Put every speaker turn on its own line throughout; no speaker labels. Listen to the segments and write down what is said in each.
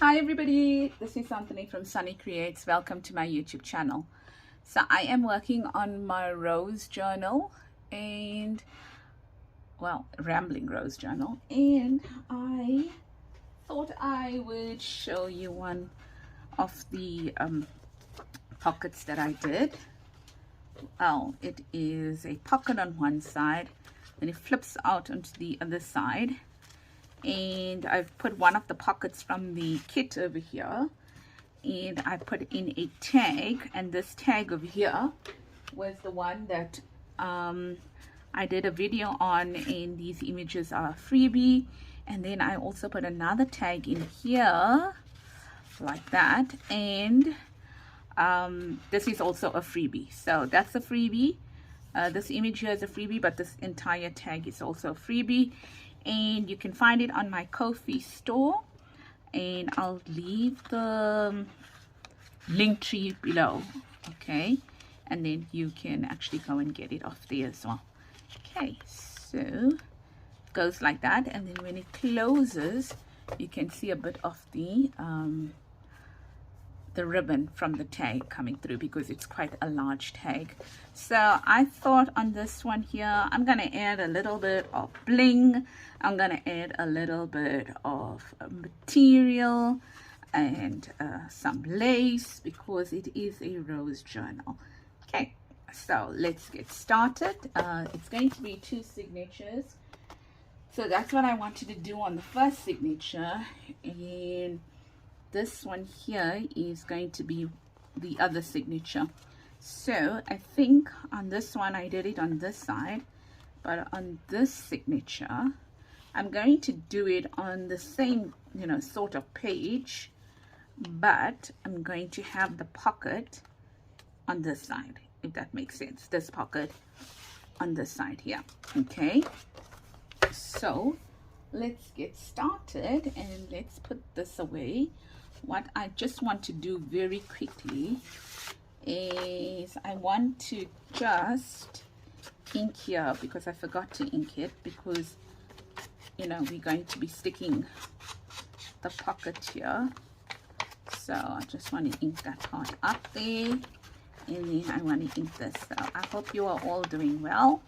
Hi everybody, this is Anthony from Sunny Creates. Welcome to my YouTube channel. So I am working on my rose journal and rambling rose journal, and I thought I would show you one of the pockets that I did. Well, it is a pocket on one side, then it flips out onto the other side. And I've put one of the pockets from the kit over here, and I put in a tag, and this tag over here was the one that I did a video on, and these images are freebie. And then I also put another tag in here like that, and this is also a freebie. So that's a freebie. This image here is a freebie, but this entire tag is also a freebie. And you can find it on my Kofi store, and I'll leave the link tree below, okay? And then you can actually go and get it off there as well. Okay, so it goes like that, and then when it closes, you can see a bit of the ribbon from the tag coming through, because it's quite a large tag. So I thought on this one here, I'm gonna add a little bit of bling, I'm gonna add a little bit of material and some lace, because it is a rose journal. Okay, so let's get started. It's going to be 2 signatures, so that's what I wanted to do on the first signature, and this one here is going to be the other signature. So I think on this one I did it on this side, but on this signature I'm going to do it on the same, sort of page, but I'm going to have the pocket on this side, if that makes sense. This pocket on this side here. Okay, so let's get started and let's put this away. What I just want to do very quickly is I want to just ink here, because I forgot to ink it, because we're going to be sticking the pocket here. So I just want to ink that part up there, and then I want to ink this. So I hope you are all doing well.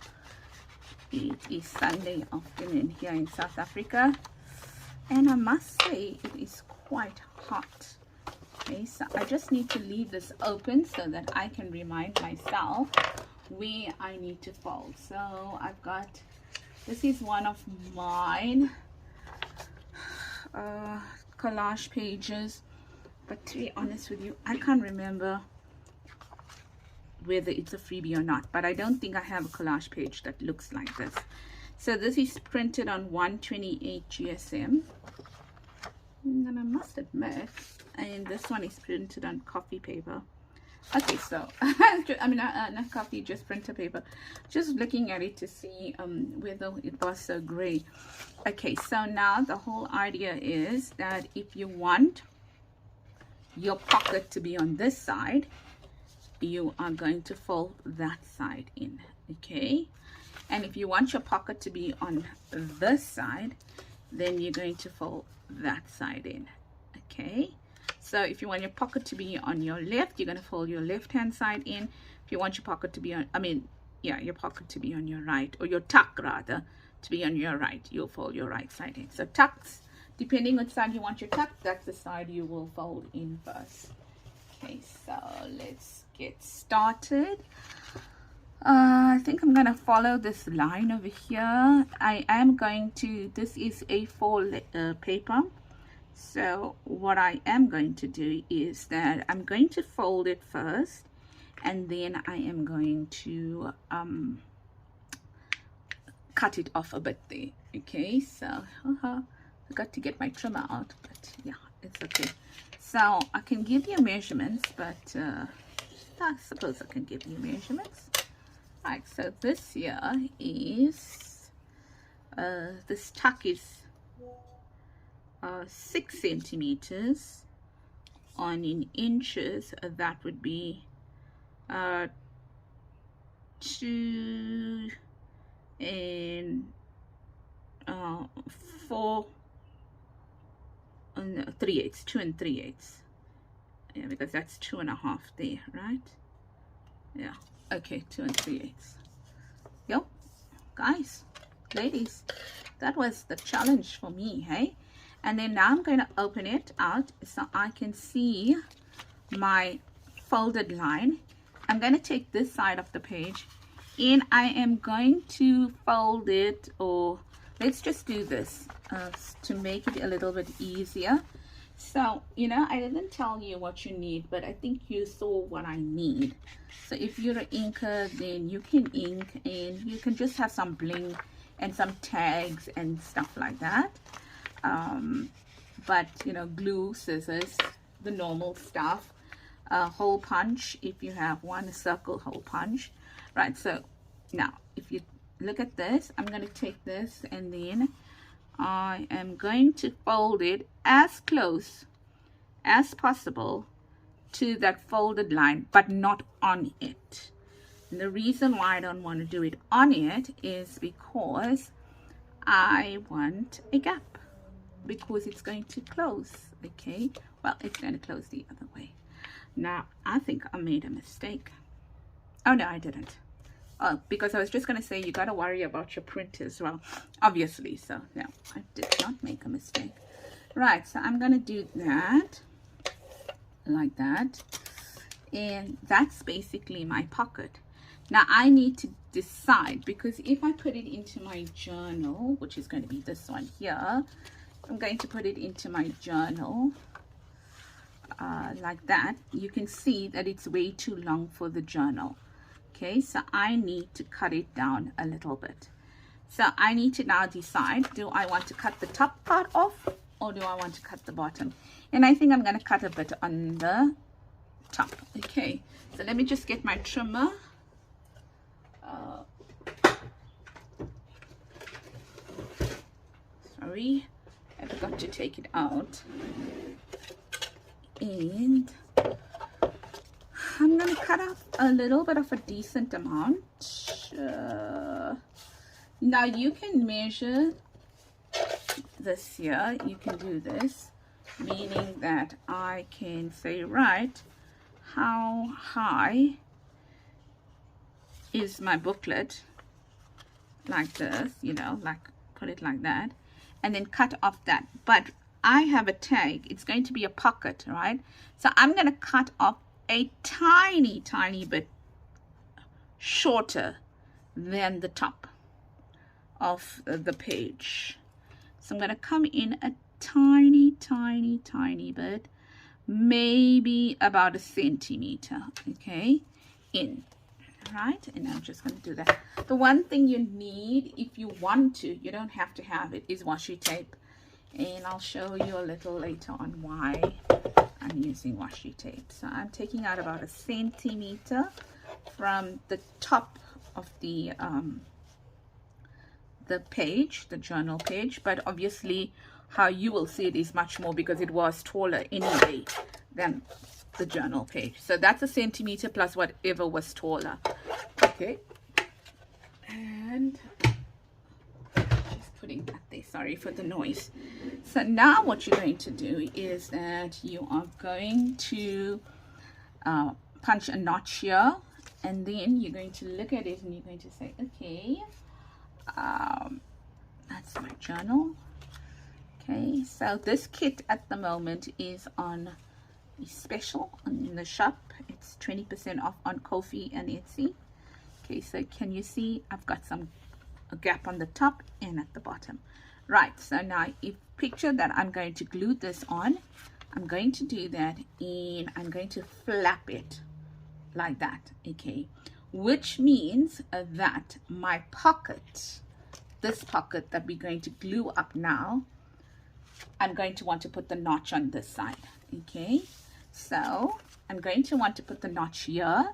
It is Sunday afternoon here in South Africa, and I must say it is quite hot. Okay, so I just need to leave this open so that I can remind myself where I need to fold. So I've got, this is one of mine collage pages, but to be honest with you, I can't remember whether it's a freebie or not, but I don't think I have a collage page that looks like this. So this is printed on 128 GSM, and I must admit, and this one is printed on Kofi paper. Okay, so I mean not Kofi, just printer paper. Just looking at it to see whether it was so gray. Okay, so now the whole idea is that if you want your pocket to be on this side, you are going to fold that side in. Okay, and if you want your pocket to be on this side, then you're going to fold that side in. Okay, so if you want your pocket to be on your left, you're going to fold your left hand side in. If you want your pocket to be on, your pocket to be on your right, or your tuck rather to be on your right, you'll fold your right side in. So tucks, depending which side you want your tuck, that's the side you will fold in first. Okay, so let's get started. I think I'm gonna follow this line over here. I am going to, this is A4 paper, so what I am going to do is that I'm going to fold it first, and then I am going to cut it off a bit there. Okay, so I got to get my trimmer out, but yeah, it's okay. So I can give you measurements, but I suppose I can give you measurements. Right, so this here is this tuck is 6 centimeters. On in inches, that would be 2 and 4 no, 3/8, 2 3/8. Yeah, because that's 2.5 there, right? Yeah, okay, 2 3/8. Yo, guys, ladies, that was the challenge for me, hey? And then now I'm going to open it out so I can see my folded line. I'm going to take this side of the page and I am going to fold it, or let's just do this to make it a little bit easier. So, you know, I didn't tell you what you need, but I think you saw what I need. So if you're an inker, then you can ink, and you can just have some bling and some tags and stuff like that. But, you know, glue, scissors, the normal stuff. Hole punch, if you have one, a circle hole punch. Right, so now, if you look at this, I'm going to take this and then I am going to fold it as close as possible to that folded line, but not on it. And the reason why I don't want to do it on it is because I want a gap, because it's going to close. Okay, well, it's going to close the other way. Now, I think I made a mistake. Oh, no, I didn't. Oh, because I was just going to say you got to worry about your print as well, obviously. So, no, I did not make a mistake. Right, so I'm going to do that like that. And that's basically my pocket. Now, I need to decide, because if I put it into my journal, which is going to be this one here, I'm going to put it into my journal like that. You can see that it's way too long for the journal. Okay, so I need to cut it down a little bit. So I need to now decide, do I want to cut the top part off or do I want to cut the bottom? And I think I'm going to cut a bit on the top. Okay, so let me just get my trimmer. Sorry, I forgot to take it out. And I'm going to cut off a little bit of a decent amount. Now you can measure this here. You can do this, meaning that I can say, right, how high is my booklet? Like this, you know, like put it like that, and then cut off that. But I have a tag. It's going to be a pocket, right? So I'm going to cut off a tiny bit shorter than the top of the page. So I'm going to come in a tiny bit, maybe about 1 centimeter, okay, in, right? And I'm just going to do that. The one thing you need, if you want to, you don't have to have it, is washi tape. And I'll show you a little later on why I'm using washi tape. So I'm taking out about 1 centimeter from the top of the page, the journal page, but obviously how you will see it is much more, because it was taller anyway than the journal page. So that's 1 centimeter plus whatever was taller. Okay, and just putting that there, sorry for the noise. So now what you're going to do is that you are going to punch a notch here, and then you're going to look at it and you're going to say, okay, that's my journal. Okay, so this kit at the moment is on a special in the shop. It's 20% off on Kofi and Etsy. Okay, so can you see I've got a gap on the top and at the bottom. Right, so now if picture that I'm going to glue this on, I'm going to do that and I'm going to flap it like that, okay, which means that my pocket, this pocket that we're going to glue up now, I'm going to want to put the notch on this side. Okay, so I'm going to want to put the notch here,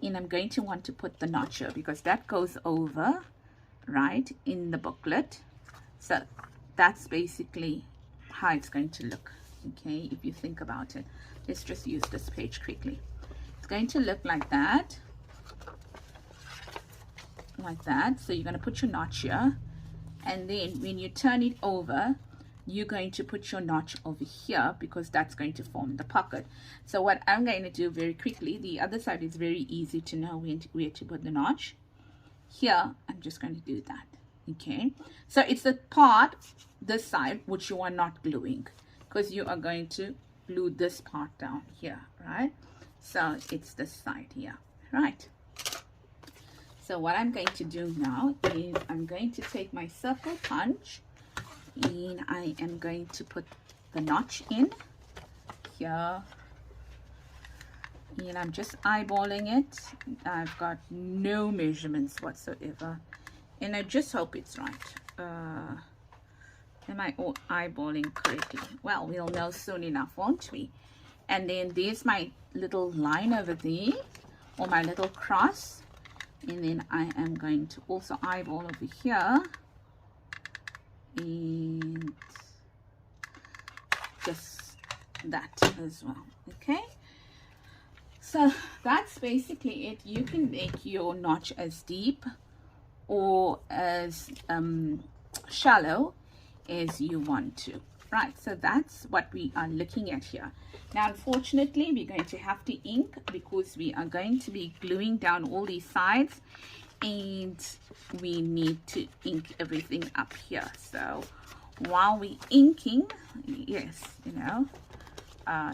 and I'm going to want to put the notch here because that goes over right in the booklet. So that's basically how it's going to look. Okay, if you think about it, let's just use this page quickly. It's going to look like that, like that. So you're going to put your notch here, and then when you turn it over, you're going to put your notch over here because that's going to form the pocket. So what I'm going to do very quickly, the other side is very easy to know where to put the notch. Here, I'm just going to do that. Okay, so it's the part, this side, which you are not gluing, because you are going to glue this part down here, right? So it's this side here, right? So what I'm going to do now is I'm going to take my circle punch and I am going to put the notch in here, and I'm just eyeballing it. I've got no measurements whatsoever, and I just hope it's right. Am I eyeballing correctly? Well, we'll know soon enough, won't we? And then there's my little line over there, or my little cross, and then I am going to also eyeball over here and just that as well. Okay, so that's basically it. You can make your notch as deep or as shallow as you want to. Right, so that's what we are looking at here. Now unfortunately we're going to have to ink because we are going to be gluing down all these sides, and we need to ink everything up here. So while we're inking, yes, you know,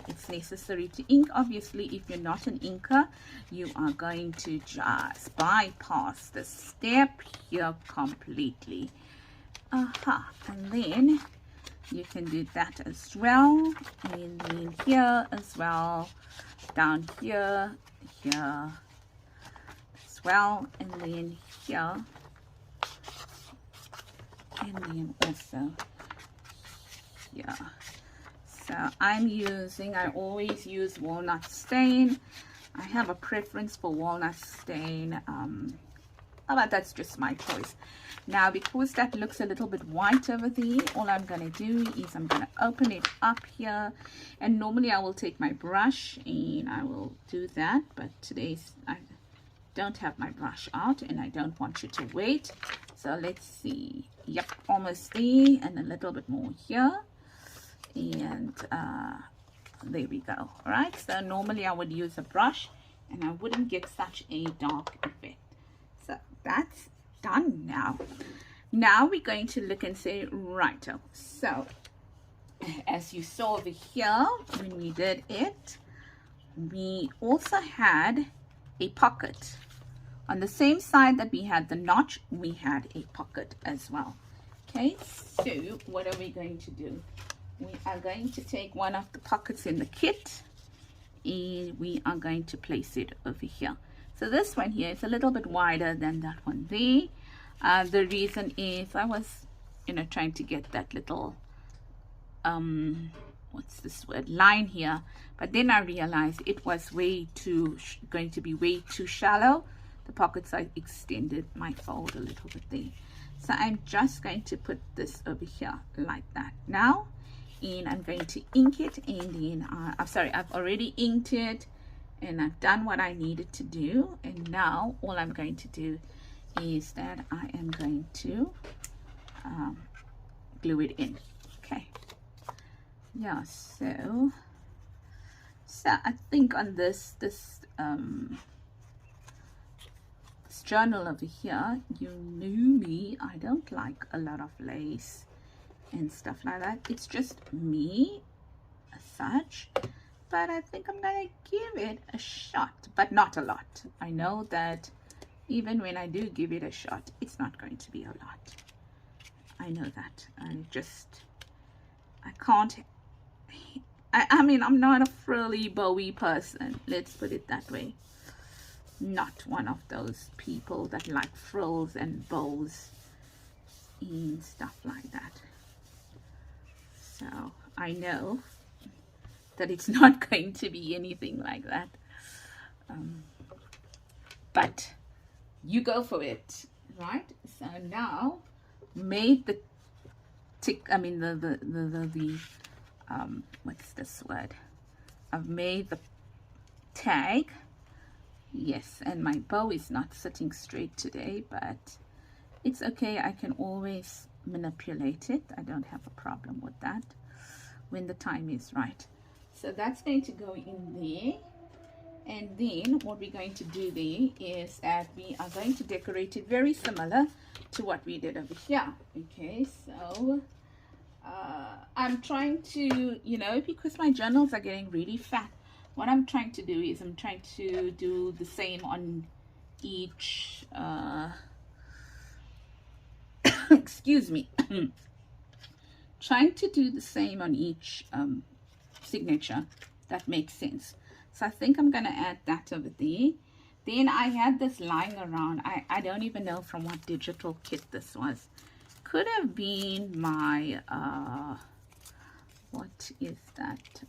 it's necessary to ink. Obviously, if you're not an inker, you are going to just bypass the step here completely. And then you can do that as well, and then here as well, down here, here as well, and then here, and then also here. So I always use walnut stain. I have a preference for walnut stain, but that's just my choice. Now, because that looks a little bit white over there, all I'm going to do is I'm going to open it up here. And normally I will take my brush and I will do that. But I don't have my brush out and I don't want you to wait. So let's see. Yep, almost there, and a little bit more here. And there we go. All right, so normally I would use a brush and I wouldn't get such a dark effect. So that's done now. Now we're going to look and say, right, so as you saw over here when we did it, we also had a pocket. On the same side that we had the notch, we had a pocket as well. Okay, so what are we going to do? We are going to take one of the pockets in the kit and we are going to place it over here. So this one here is a little bit wider than that one there. The reason is I was, trying to get that little, what's this word, line here. But then I realized it was going to be way too shallow. The pockets are extended my fold a little bit there. So I'm just going to put this over here like that now. And I'm going to ink it, and then, I've already inked it. And I've done what I needed to do, and now all I'm going to do is that I am going to glue it in. Okay, yeah, so I think on this journal over here, you knew me, I don't like a lot of lace and stuff like that. It's just me as such. But I think I'm going to give it a shot, but not a lot. I know that even when I do give it a shot, it's not going to be a lot. I know that. I mean, I'm not a frilly, bowy person. Let's put it that way. Not one of those people that like frills and bows and stuff like that. So I know that it's not going to be anything like that, but you go for it, right? So now made the what's this word, I've made the tag. Yes, and my bow is not sitting straight today, but it's okay. I can always manipulate it. I don't have a problem with that when the time is right. So that's going to go in there. And then what we're going to do there is that we are going to decorate it very similar to what we did over here. Okay, so I'm trying to, you know, because my journals are getting really fat, what I'm trying to do is I'm trying to do the same on each excuse me trying to do the same on each signature. That makes sense. So I think I'm going to add that over there. Then I had this lying around. I don't even know from what digital kit this was. Could have been my what is that,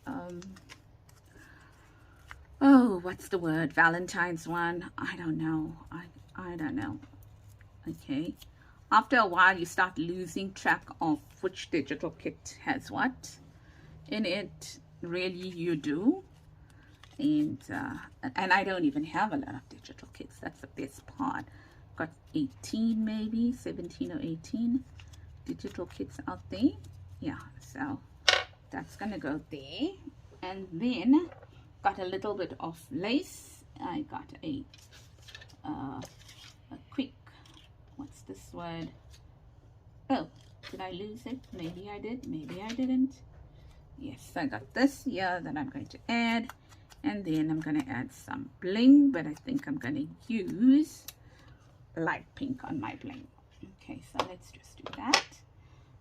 oh, what's the word, Valentine's one. I don't know. I don't know. Okay, after a while you start losing track of which digital kit has what in it. Really, you do. And I don't even have a lot of digital kits. That's the best part. Got 18, maybe 17 or 18 digital kits out there. Yeah, so that's gonna go there. And then got a little bit of lace. I got a quick, what's this word? Oh, did I lose it? Maybe I did, maybe I didn't. Yes, I got this here that I'm going to add. And then I'm going to add some bling, but I think I'm going to use light pink on my bling. Okay, so let's just do that.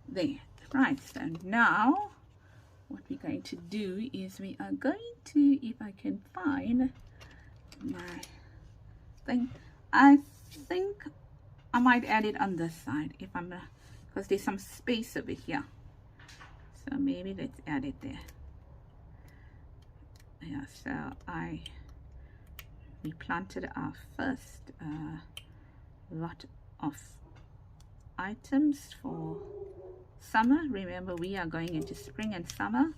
There. Right, so now what we're going to do is we are going to, if I can find my thing, I think I might add it on this side if I'm gonna, because there's some space over here. So maybe let's add it there. Yeah, so we planted our first lot of items for summer. Remember, we are going into spring and summer,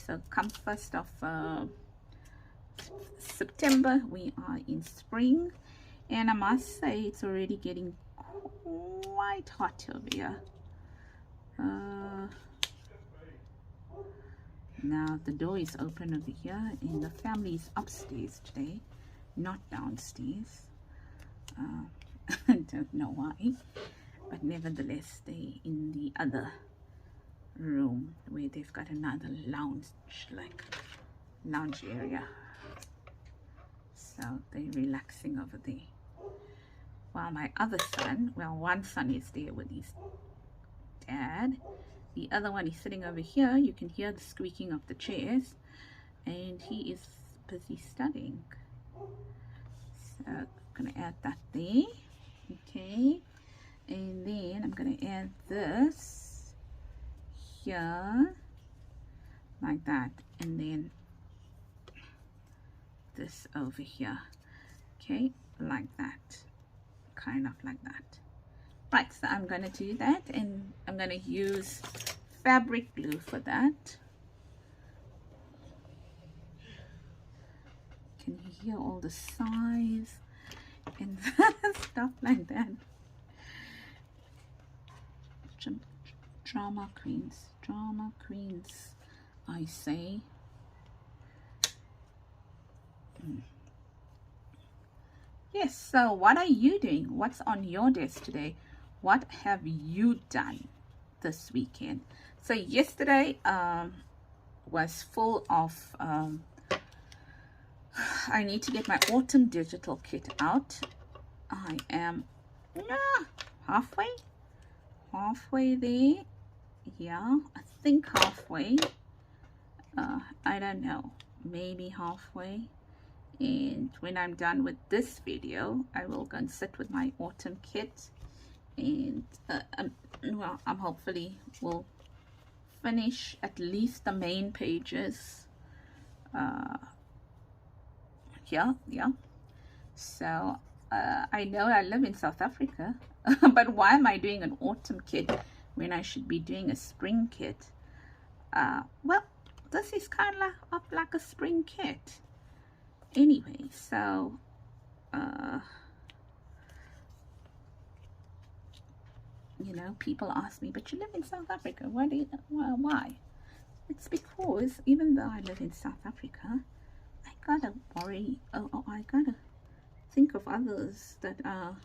so come 1st of September we are in spring. And I must say it's already getting quite hot over here. Now the door is open over here and the family is upstairs today, not downstairs. I don't know why, but nevertheless they in the other room where they've got another lounge, like lounge area. So they're relaxing over there. While my other son, well, one son is there with his dad. The other one is sitting over here. You can hear the squeaking of the chairs, and he is busy studying. So I'm going to add that there. Okay, and then I'm going to add this here like that, and then this over here. Okay, like that, kind of like that. Right, so I'm going to do that, and I'm going to use fabric glue for that. Can you hear all the sighs and stuff like that? Drama queens, I say. Yes, so what are you doing? What's on your desk today? What have you done this weekend? So yesterday was full of I need to get my autumn digital kit out. I am halfway there. Yeah, I think halfway. I don't know, maybe halfway. And when I'm done with this video, I will go and sit with my autumn kit, and well, I'm hopefully will finish at least the main pages. Yeah. So I know I live in South Africa, but why am I doing an autumn kit when I should be doing a spring kit? Well, this is kind of like a spring kit. Anyway, so you know, people ask me, but you live in South Africa, why? It's because even though I live in South Africa, I gotta worry, I gotta think of others that are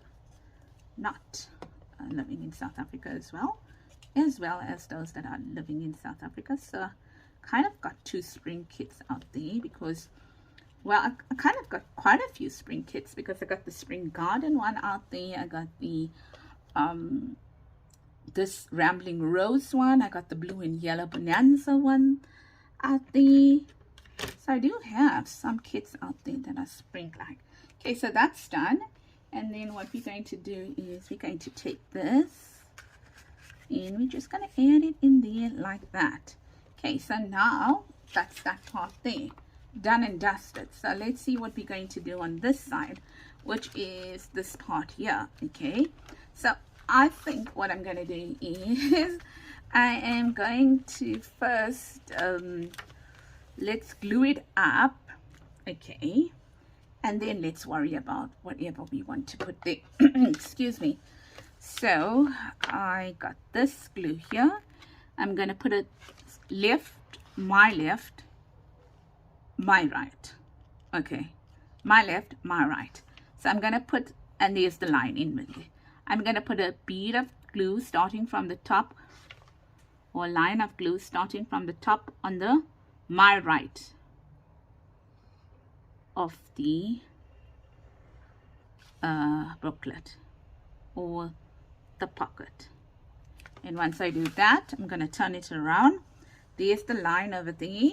not living in South Africa as well as those that are living in South Africa. So I kind of got 2 spring kits out there because, well, I kind of got quite a few spring kits because I got the spring garden one out there. I got the this rambling rose one. I got the blue and yellow bonanza one out there. So I do have some kits out there that are spring like. Okay, so that's done. And then what we're going to do is we're going to take this and we're just going to add it in there like that. Okay, so now that's that part there, done and dusted. So let's see what we're going to do on this side, which is this part here. Okay, so I think what I'm going to do is I am going to first let's glue it up. Okay, and then let's worry about whatever we want to put there. Excuse me. So I got this glue here. I'm going to put it left, my right. Okay, my left, my right. So I'm going to put, and there's the line in middle. I'm going to put a bead of glue starting from the top, or line of glue starting from the top on the my right of the booklet or the pocket. And once I do that, I'm going to turn it around. There's the line over there.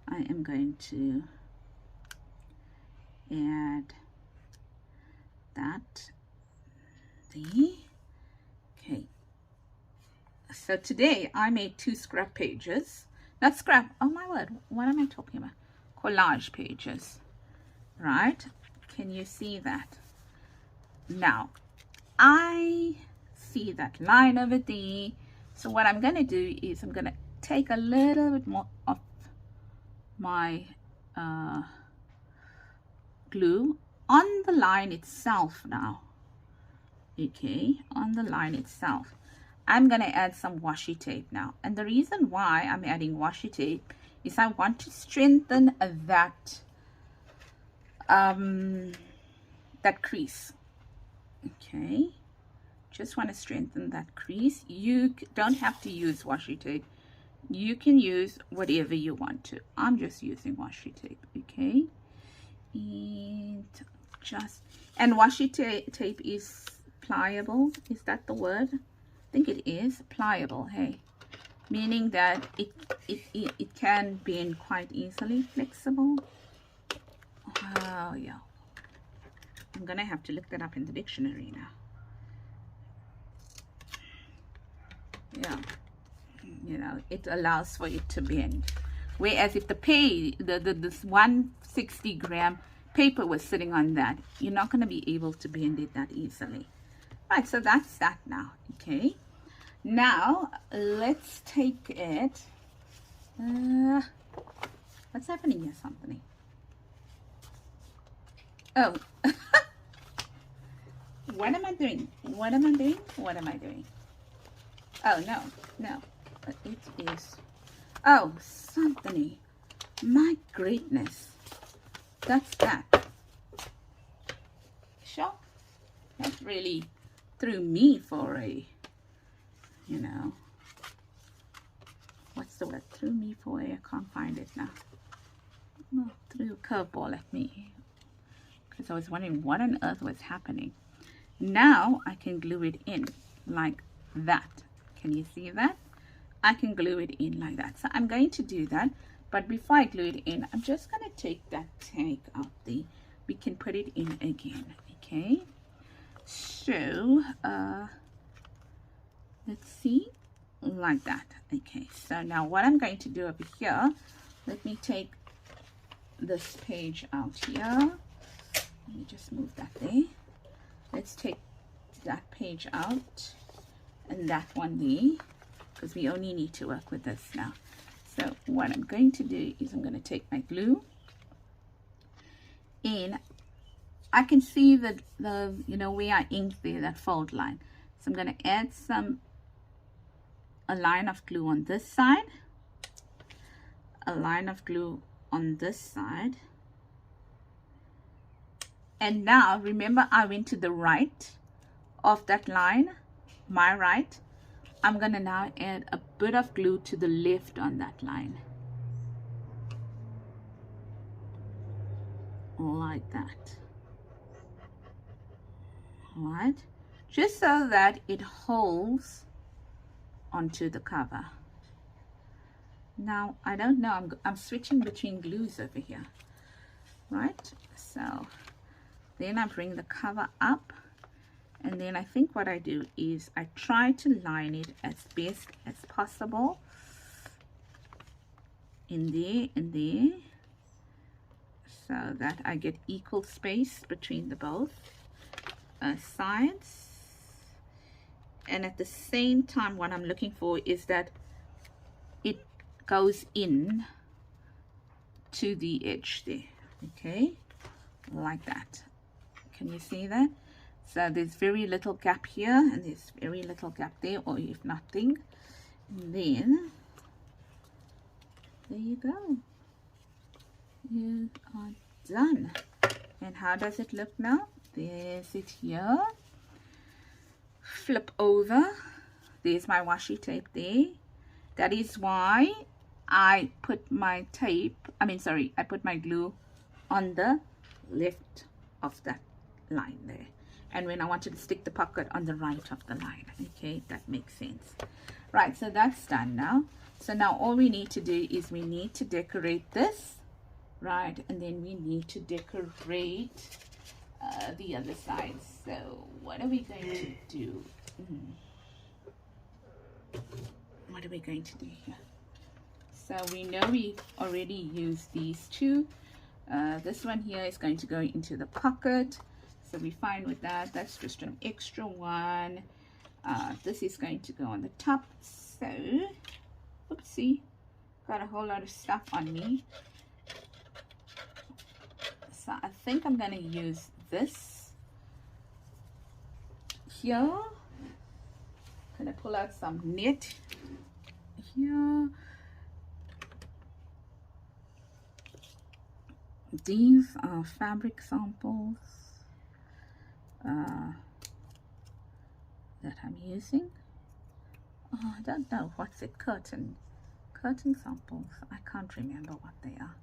I am going to add that there. Okay, so today I made 2 scrap pages, not scrap, oh my word, what am I talking about? Collage pages, right? Can you see that? Now I see that line over there. So what I'm going to do is I'm going to take a little bit more of my glue on the line itself now. Okay, on the line itself. I'm going to add some washi tape now. And the reason why I'm adding washi tape is I want to strengthen that that crease. Okay, just want to strengthen that crease. You don't have to use washi tape. You can use whatever you want to. I'm just using washi tape. Okay, and washi tape is pliable. Is that the word? I think it is pliable. Hey, meaning that it can bend quite easily. Flexible. Oh yeah, I'm gonna have to look that up in the dictionary now. Yeah, you know, it allows for it to bend. Whereas if this 160 gram paper was sitting on that, you're not going to be able to bend it that easily. Right, so that's that now. Okay, now let's take it. What's happening here, something? Oh, what am I doing? What am I doing? What am I doing? Oh, no, it is, oh, something, my greatness, that's that. Sure, that really threw me for a, you know, what's the word, threw me for a, I can't find it now. Oh, threw a curveball at me, because I was wondering what on earth was happening. Now I can glue it in like that. Can you see that? I can glue it in like that. So I'm going to do that. But before I glue it in, I'm just going to take that tag out there. We can put it in again. Okay. So, let's see. Like that. Okay. So now what I'm going to do over here, let me take this page out here. Let me just move that there. Let's take that page out. And that one there, because we only need to work with this now. So what I'm going to do is I'm going to take my glue, and I can see that the, you know, where I inked there, that fold line. So I'm going to add a line of glue on this side, a line of glue on this side. And now remember, I went to the right of that line, my right. I'm going to now add a bit of glue to the left on that line, like that. All right, just so that it holds onto the cover. Now I don't know, I'm switching between glues over here, right? So then I bring the cover up, and then I think what I do is I try to line it as best as possible in there and there, so that I get equal space between the both sides. And at the same time, what I'm looking for is that it goes in to the edge there, okay, like that. Can you see that? So there's very little gap here, and there's very little gap there, or if nothing. And then there you go, you are done. And how does it look now? There's it here. Flip over, there's my washi tape there. That is why I put my I put my glue on the left of that line there, and when I wanted to stick the pocket on the right of the line. Okay, that makes sense. Right, so that's done now. So now all we need to do is we need to decorate this, right, and then we need to decorate the other side. So what are we going to do? What are we going to do here? So we know we already used these two. This one here is going to go into the pocket, so we're fine with that. That's just an extra one. This is going to go on the top. So oopsie, got a whole lot of stuff on me. So I think I'm going to use this here. I'm going to pull out some net here. These are fabric samples that I'm using. Oh, I don't know, what's it, curtain samples. I can't remember what they are.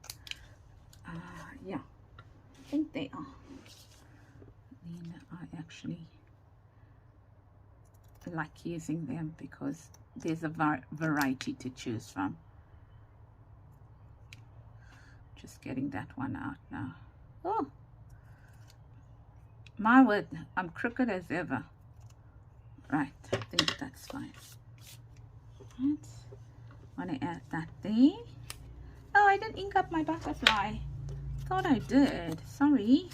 Yeah, I think they are. Then I actually like using them because there's a variety to choose from. Just getting that one out now. Oh, my word, I'm crooked as ever. Right, I think that's fine. Right, want to add that there. Oh, I didn't ink up my butterfly. Thought I did. Sorry.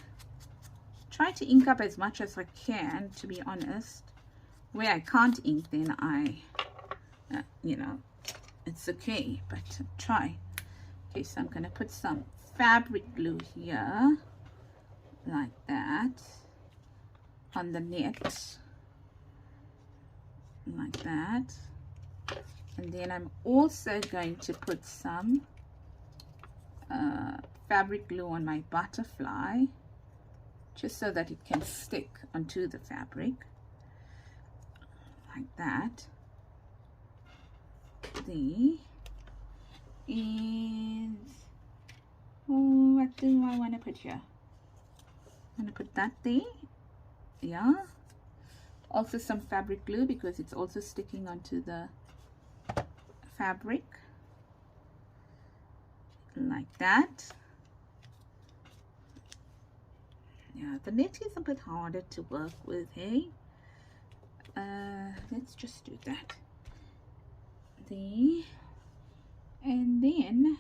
Try to ink up as much as I can, to be honest. Where I can't ink, then I, you know, it's okay, but try. Okay, so I'm going to put some fabric glue here, like that, on the net, like that. And then I'm also going to put some fabric glue on my butterfly, just so that it can stick onto the fabric, like that. There. And oh, what do I want to put here? I'm going to put that there. Yeah. Also some fabric glue, because it's also sticking onto the fabric, like that. Yeah, the net is a bit harder to work with, hey? Let's just do that. There. And then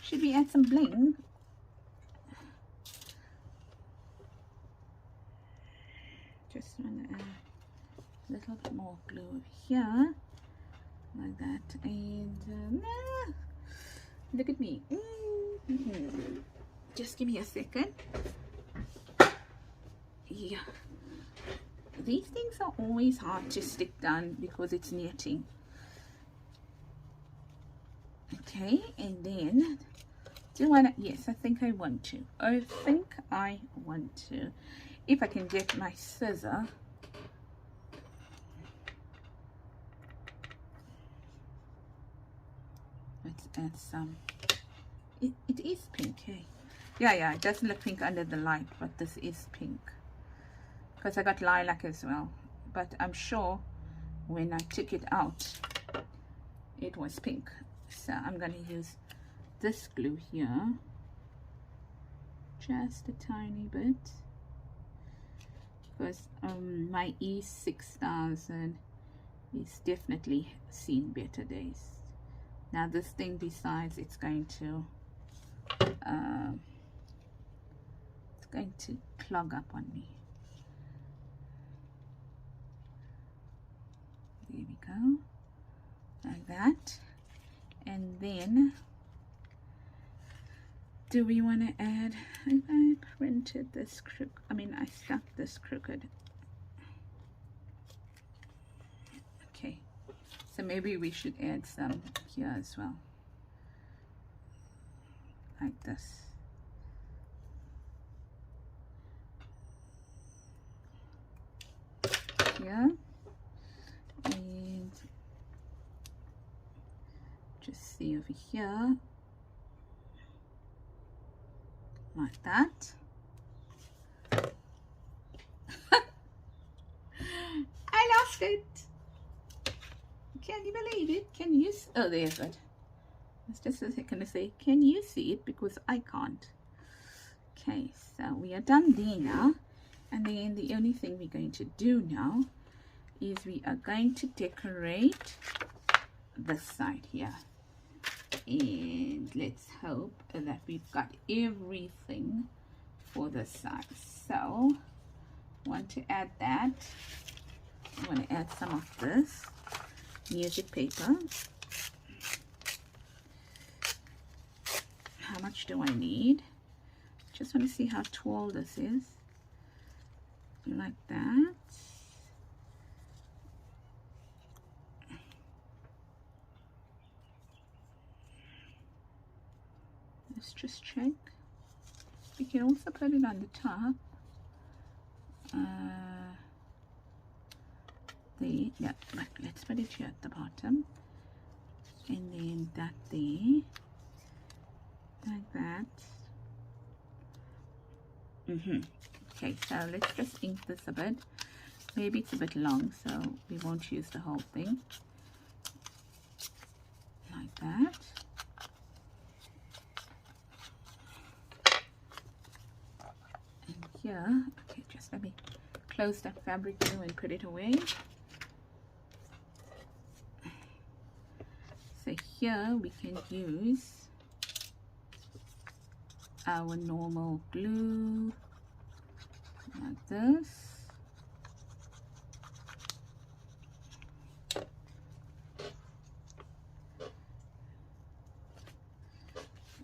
should we add some bling? Just want to add a little bit more glue here, like that. And look at me. Just give me a second. Yeah, these things are always hard to stick down because it's knitting. Okay, and then do I, yes, I think I want to. I think I want to. If I can get my scissor. Let's add some. It is pink, hey? Yeah, it doesn't look pink under the light, but this is pink. Because I got lilac as well. But I'm sure when I took it out, it was pink. So I'm going to use this glue here. Just a tiny bit. Because my E6000 is definitely seen better days. Now this thing decides it's going to clog up on me. There we go, like that. And then do we want to add, I printed this I stuck this crooked. Okay, so maybe we should add some here as well, like this. Here, and just see over here, like that. I lost it. Can you believe it? Can you? Oh, there's it. It's just a second to say, can you see it? Because I can't. Okay, so we are done there now. And then the only thing we're going to do now is we are going to decorate this side here. And let's hope that we've got everything for this side. So I want to add that. I want to add some of this music paper. How much do I need? Just want to see how tall this is. Like that. Let's just check. You can also put it on the top. Yeah, but let's put it here at the bottom. And then that there. Like that. Okay, so let's just ink this a bit. Maybe it's a bit long, so we won't use the whole thing. Like that. And here, okay, just let me close that fabric glue and put it away. So here we can use our normal glue, like this.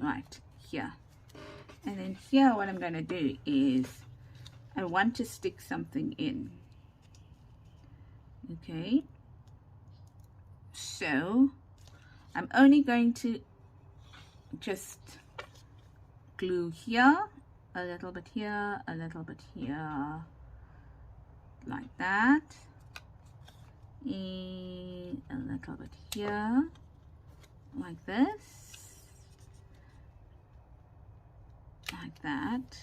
Right here. And then here what I'm going to do is I want to stick something in. Okay, so I'm only going to just glue here, a little bit here, a little bit here, like that, and a little bit here, like this, like that,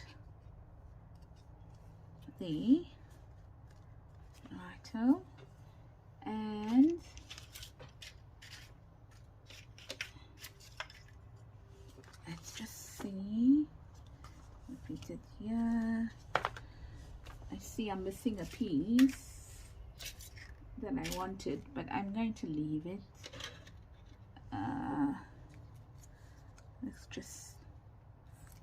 there, righto, and let's just see, repeat it here. I see I'm missing a piece that I wanted, but I'm going to leave it. Let's just,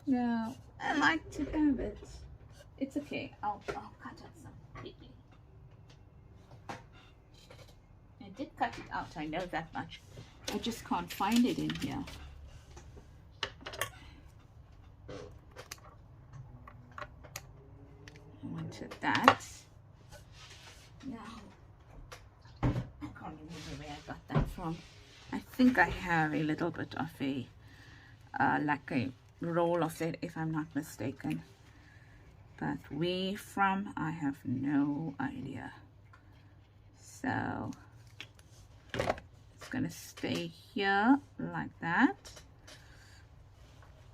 no, I like to have it. It's okay, I'll cut out some quickly. I did cut it out, I know that much. I just can't find it in here. I wanted that. from. I think I have a little bit of a like a roll of it, if I'm not mistaken, but where from, I have no idea. So it's gonna stay here like that,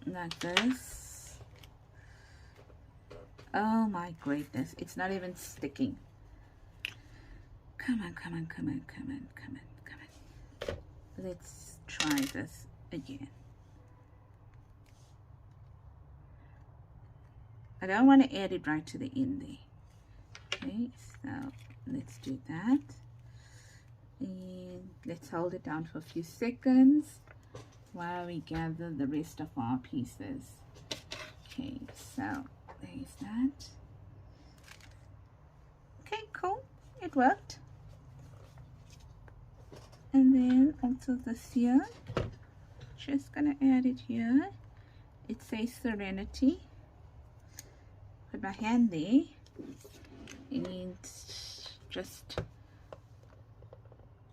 like this. Oh my greatness, it's not even sticking. Come on, come on, come on, come on, come on, come on. Let's try this again. I don't want to add it right to the end there. Okay, so let's do that. And let's hold it down for a few seconds while we gather the rest of our pieces. Okay, so there's that. Okay, cool. It worked. And then also this here, just gonna add it here. It says Serenity. Put my hand there and just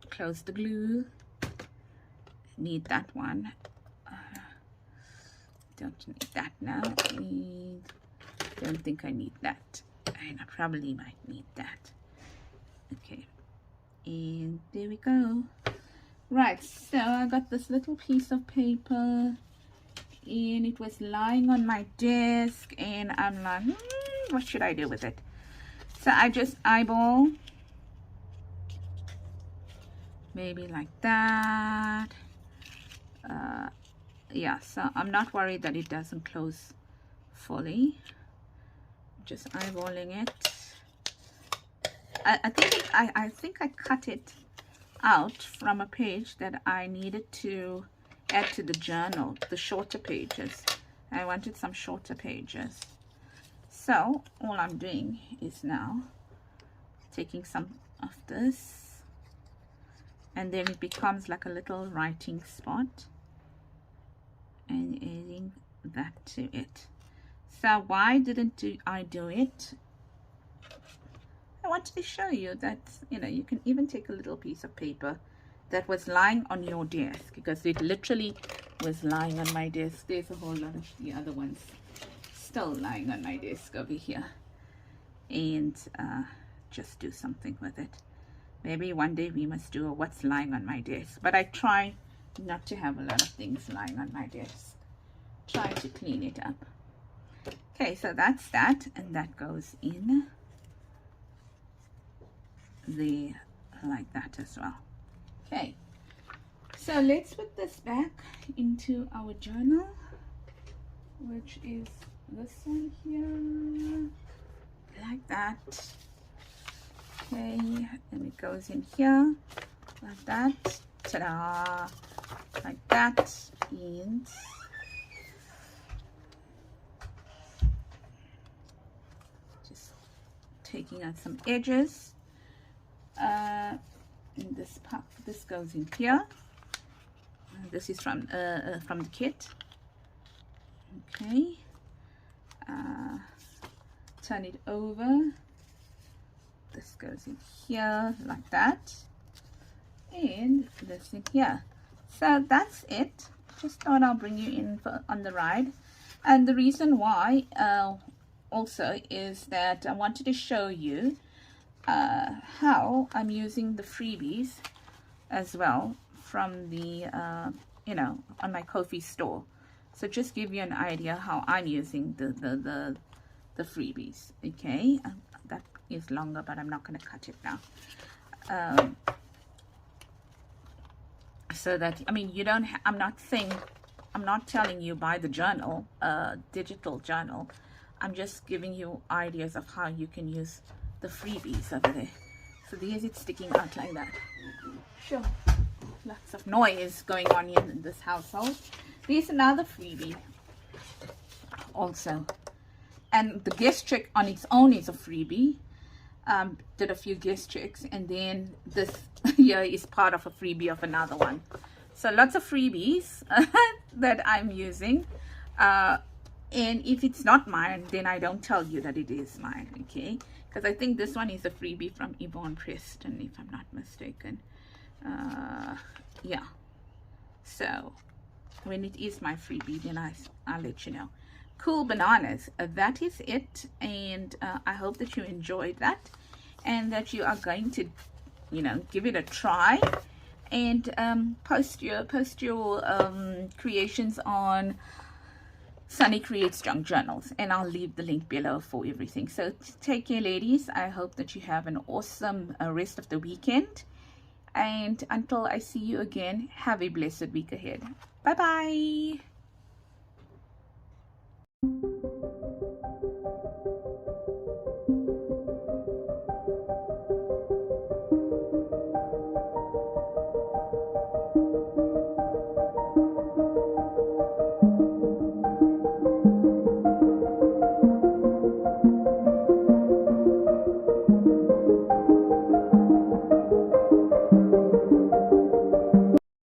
close the glue. Need that one. Don't need that now. Don't think I need that. And I probably might need that. Okay, and there we go. Right, so I got this little piece of paper and it was lying on my desk and I'm like, what should I do with it? So I just eyeball, maybe like that. Yeah, so I'm not worried that it doesn't close fully. Just eyeballing it. I think I cut it out from a page that I needed to add to the journal, the shorter pages. I wanted some shorter pages. So all I'm doing is now taking some of this, and then it becomes like a little writing spot, and adding that to it. So why didn't I do it? I wanted to show you that, you know, you can even take a little piece of paper that was lying on your desk, because it literally was lying on my desk. There's a whole lot of the other ones still lying on my desk over here. And just do something with it. Maybe one day we must do a what's lying on my desk. But I try not to have a lot of things lying on my desk. Try to clean it up. Okay, so that's that, and that goes in there like that as well. Okay, so let's put this back into our journal, which is this one here, like that. Okay, and it goes in here like that. Ta-da! Like that. And just taking out some edges. In this part, this goes in here. This is from the kit. Okay, turn it over. This goes in here like that, and this in here. So that's it. Just thought I'll bring you in on the ride. And the reason why also is that I wanted to show you how I'm using the freebies as well from the you know, on my Kofi store. So just give you an idea how I'm using the freebies. Okay, that is longer, but I'm not going to cut it now. So that, I mean, you don't I'm not telling you buy the journal, digital journal. I'm just giving you ideas of how you can use the freebies over there. So there's it sticking out like that. Sure, lots of noise going on in this household. There's another freebie also, and the guest check on its own is a freebie. Did a few guest checks, and then this here is part of a freebie of another one. So lots of freebies that I'm using, and if it's not mine, then I don't tell you that it is mine. Okay, because I think this one is a freebie from Yvonne Preston, if I'm not mistaken. yeah, so when it is my freebie, then I'll let you know. Cool bananas, that is it. And I hope that you enjoyed that, and that you are going to, you know, give it a try, and post your creations on Sunny Creates Junk Journals, and I'll leave the link below for everything. So take care, ladies. I hope that you have an awesome rest of the weekend, and until I see you again, have a blessed week ahead. Bye bye.